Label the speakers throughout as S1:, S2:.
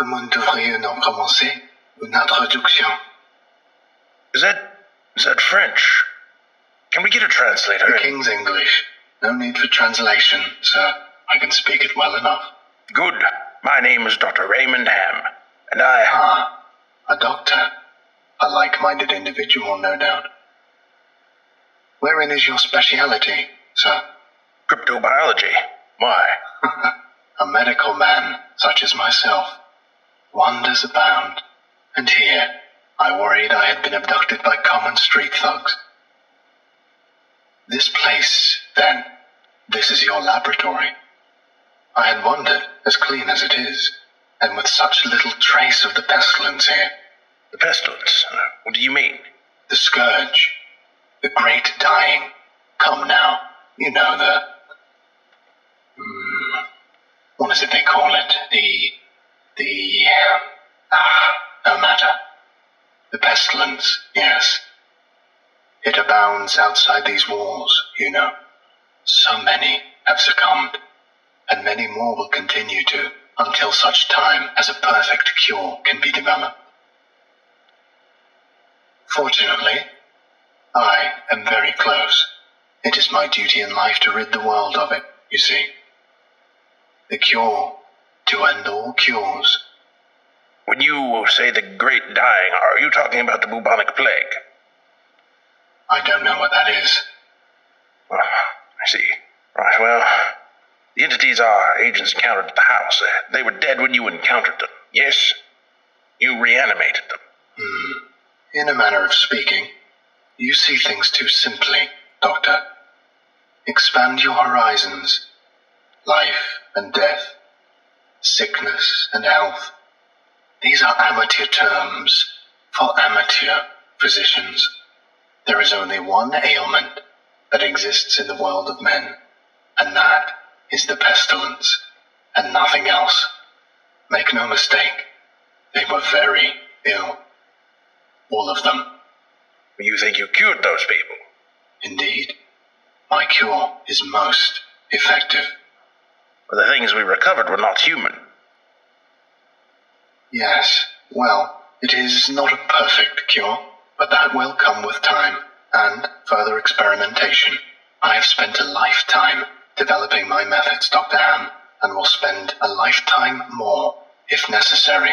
S1: Comment devrions-nous commencer une introduction?
S2: Is that French? Can we get a translator?
S1: The King's English. No need for translation, sir. I can speak it well enough.
S2: Good. My name is Dr. Raymond Ham, and I...
S1: A doctor. A like-minded individual, no doubt. Wherein is your speciality, sir?
S2: Cryptobiology. Why?
S1: A medical man, such as myself. Wonders abound. And here, I worried I had been abducted by common street thugs. This place, then, this is your laboratory. I had wondered, as clean as it is, and with such little trace of the pestilence here.
S2: The pestilence? What do you mean?
S1: The scourge. The great dying. Come now, you know what is it they call it? No matter. The pestilence, yes. It abounds outside these walls, you know. So many have succumbed, and many more will continue to, until such time as a perfect cure can be developed. Fortunately, I am very close. It is my duty in life to rid the world of it, you see. The cure to end all cures.
S2: When you say the great dying, are you talking about the bubonic plague?
S1: I don't know what that is.
S2: I see. Right, well, the entities our agents encountered at the house, they were dead when you encountered them, yes? You reanimated them.
S1: In a manner of speaking, you see things too simply, Doctor. Expand your horizons. Life and death, sickness and health. These are amateur terms for amateur physicians. There is only one ailment that exists in the world of men, and that is the pestilence, and nothing else. Make no mistake, they were very ill. All of them.
S2: You think you cured those people?
S1: Indeed. My cure is most effective.
S2: But the things we recovered were not human.
S1: Yes, well, it is not a perfect cure, but that will come with time, and further experimentation. I have spent a lifetime developing my methods, Dr. Ham, and will spend a lifetime more, if necessary.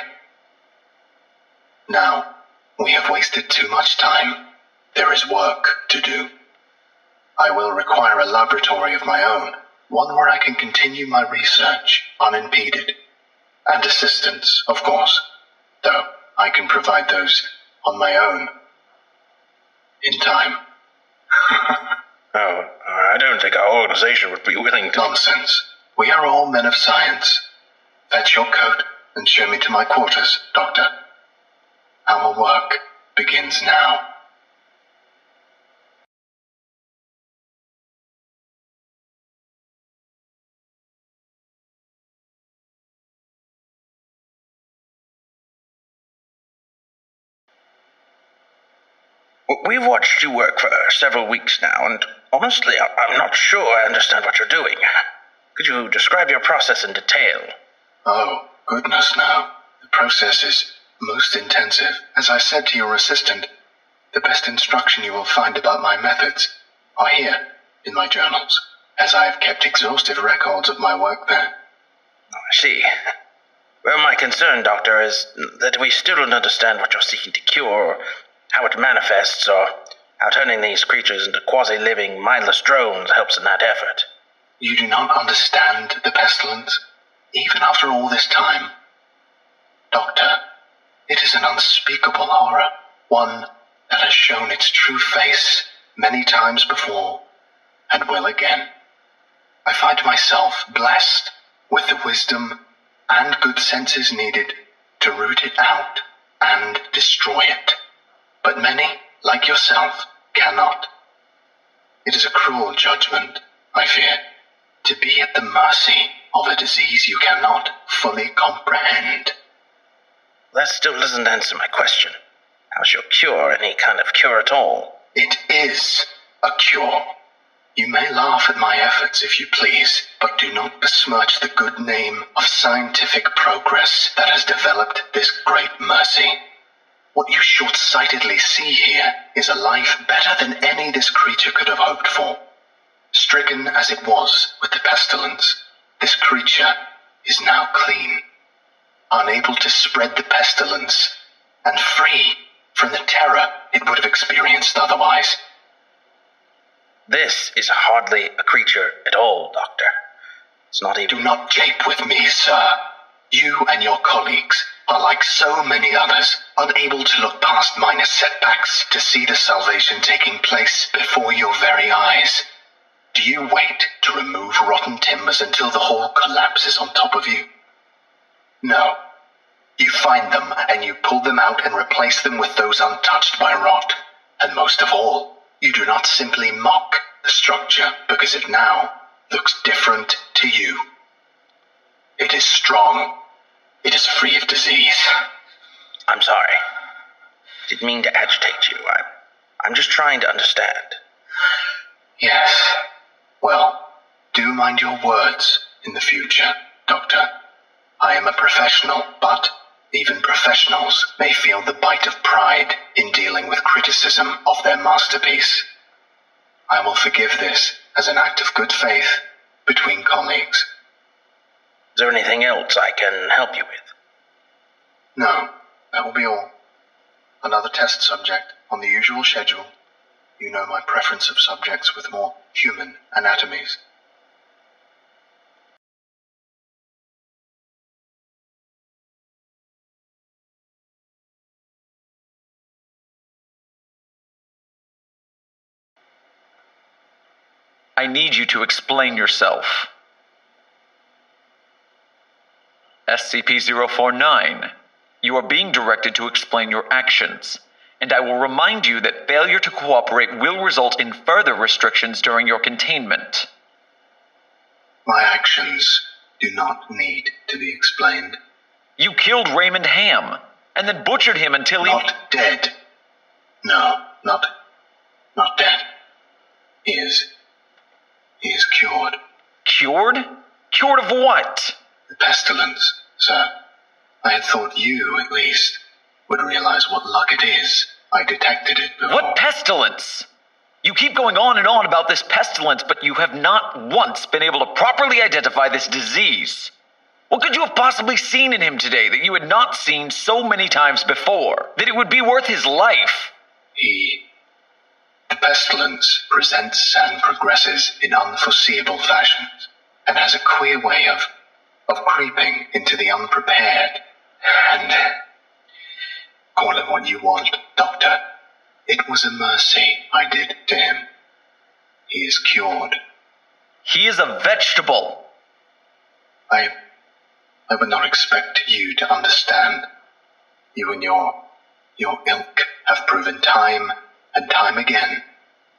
S1: Now, we have wasted too much time. There is work to do. I will require a laboratory of my own, one where I can continue my research unimpeded. And assistance, of course, though I can provide those on my own. In time.
S2: I don't think our organization would be willing to...
S1: Nonsense. We are all men of science. Fetch your coat and show me to my quarters, Doctor. Our work begins now.
S2: We've watched you work for several weeks now, and honestly, I'm not sure I understand what you're doing. Could you describe your process in detail?
S1: Oh, goodness, no. The process is most intensive. As I said to your assistant, the best instruction you will find about my methods are here in my journals, as I have kept exhaustive records of my work there.
S2: I see. Well, my concern, Doctor, is that we still don't understand what you're seeking to cure, or how it manifests, or how turning these creatures into quasi-living, mindless drones helps in that effort.
S1: You do not understand the pestilence, even after all this time? Doctor, it is an unspeakable horror, one that has shown its true face many times before, and will again. I find myself blessed with the wisdom and good senses needed to root it out and destroy it. But many, like yourself, cannot. It is a cruel judgment, I fear, to be at the mercy of a disease you cannot fully comprehend.
S2: That still doesn't answer my question. How's your cure any kind of cure at all?
S1: It is a cure. You may laugh at my efforts if you please, but do not besmirch the good name of scientific progress that has developed this great mercy. What you short-sightedly see here is a life better than any this creature could have hoped for. Stricken as it was with the pestilence, this creature is now clean, unable to spread the pestilence, and free from the terror it would have experienced otherwise.
S2: This is hardly a creature at all, Doctor. It's not even...
S1: Do not jape with me, sir. You and your colleagues are like so many others, unable to look past minor setbacks to see the salvation taking place before your very eyes. Do you wait to remove rotten timbers until the hall collapses on top of you? No. You find them and you pull them out and replace them with those untouched by rot. And most of all, you do not simply mock the structure because it now looks different to you. It is strong. It is free of disease.
S2: I'm sorry. Didn't mean to agitate you. I'm just trying to understand.
S1: Yes. Well, do mind your words in the future, Doctor. I am a professional, but even professionals may feel the bite of pride in dealing with criticism of their masterpiece. I will forgive this as an act of good faith between colleagues.
S2: Is there anything else I can help you with?
S1: No, that will be all. Another test subject on the usual schedule. You know my preference of subjects with more human anatomies.
S3: I need you to explain yourself. SCP-049, you are being directed to explain your actions, and I will remind you that failure to cooperate will result in further restrictions during your containment.
S1: My actions do not need to be explained.
S3: You killed Raymond Ham, and then butchered him until he...
S1: Not dead. No, not dead. He is cured.
S3: Cured? Cured of what?
S1: The pestilence, sir. I had thought you, at least, would realize what luck it is. I detected it before.
S3: What pestilence? You keep going on and on about this pestilence, but you have not once been able to properly identify this disease. What could you have possibly seen in him today that you had not seen so many times before, that it would be worth his life?
S1: The pestilence presents and progresses in unforeseeable fashions, and has a queer way of creeping into the unprepared. And call it what you want, Doctor. It was a mercy I did to him. He is cured.
S3: He is a vegetable.
S1: I would not expect you to understand. You and your ilk have proven time and time again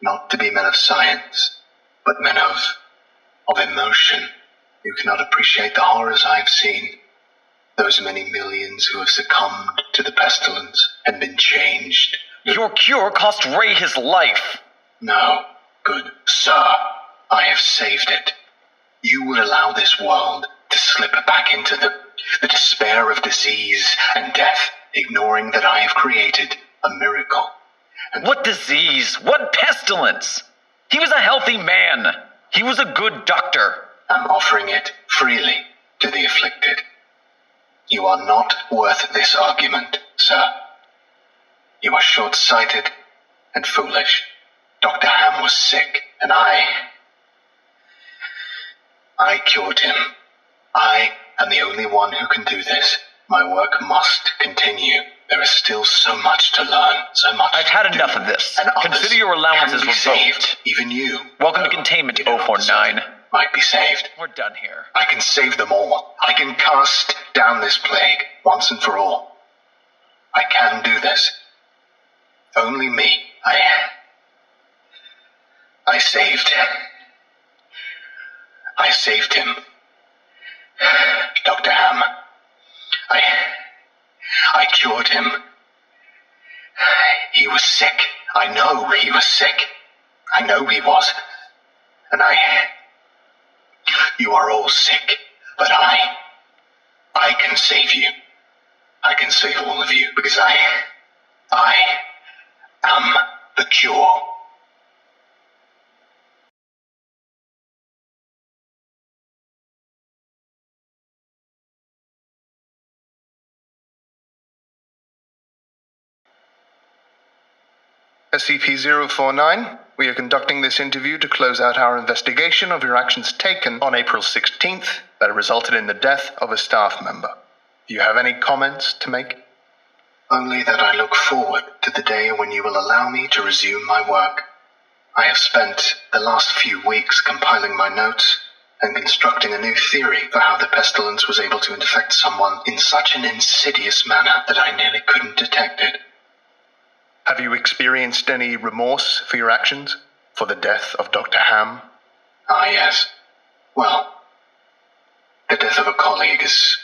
S1: not to be men of science, but men of emotion. You cannot appreciate the horrors I have seen. Those many millions who have succumbed to the pestilence and been changed.
S3: Your cure cost Ray his life.
S1: No, good sir. I have saved it. You would allow this world to slip back into the despair of disease and death, ignoring that I have created a miracle. And
S3: what disease? What pestilence? He was a healthy man. He was a good doctor.
S1: I'm offering it freely to the afflicted. You are not worth this argument, sir. You are short-sighted and foolish. Dr. Ham was sick, and I cured him. I am the only one who can do this. My work must continue. There is still so much to learn, so much.
S3: I've had enough of this.
S1: And
S3: consider your allowances revoked.
S1: Saved, even you.
S3: Welcome to containment, 049.
S1: Might be saved.
S3: We're done here.
S1: I can save them all. I can cast down this plague once and for all. I can do this. Only me. I saved him. Dr. Ham. I cured him. He was sick. I know he was sick. I know he was. and you are all sick, but I can save you. I can save all of you, because I am the cure.
S4: SCP-049, we are conducting this interview to close out our investigation of your actions taken on April 16th that resulted in the death of a staff member. Do you have any comments to make?
S1: Only that I look forward to the day when you will allow me to resume my work. I have spent the last few weeks compiling my notes and constructing a new theory for how the pestilence was able to infect someone in such an insidious manner that I nearly couldn't detect it.
S4: Have you experienced any remorse for your actions? For the death of Dr. Ham?
S1: Ah, yes. Well, the death of a colleague is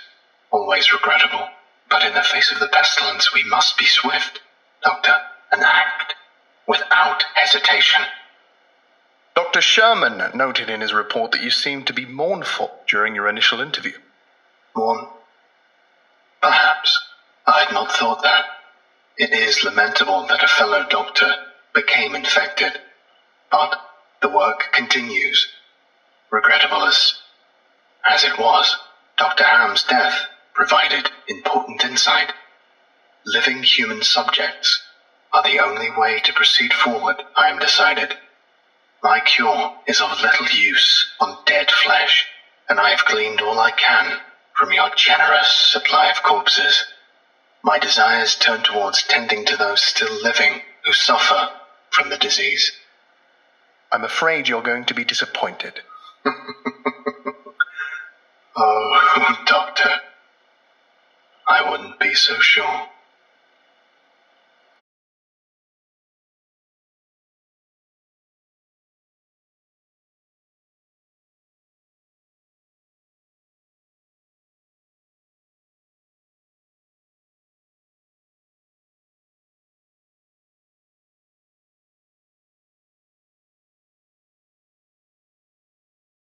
S1: always regrettable. But in the face of the pestilence, we must be swift, Doctor, and act without hesitation.
S4: Dr. Sherman noted in his report that you seemed to be mournful during your initial interview.
S1: Mourn? Perhaps. I had not thought that. It is lamentable that a fellow doctor became infected, but the work continues. Regrettable as it was, Dr. Ham's death provided important insight. Living human subjects are the only way to proceed forward, I am decided. My cure is of little use on dead flesh, and I have gleaned all I can from your generous supply of corpses. My desires turn towards tending to those still living who suffer from the disease.
S4: I'm afraid you're going to be disappointed.
S1: Oh, Doctor, I wouldn't be so sure.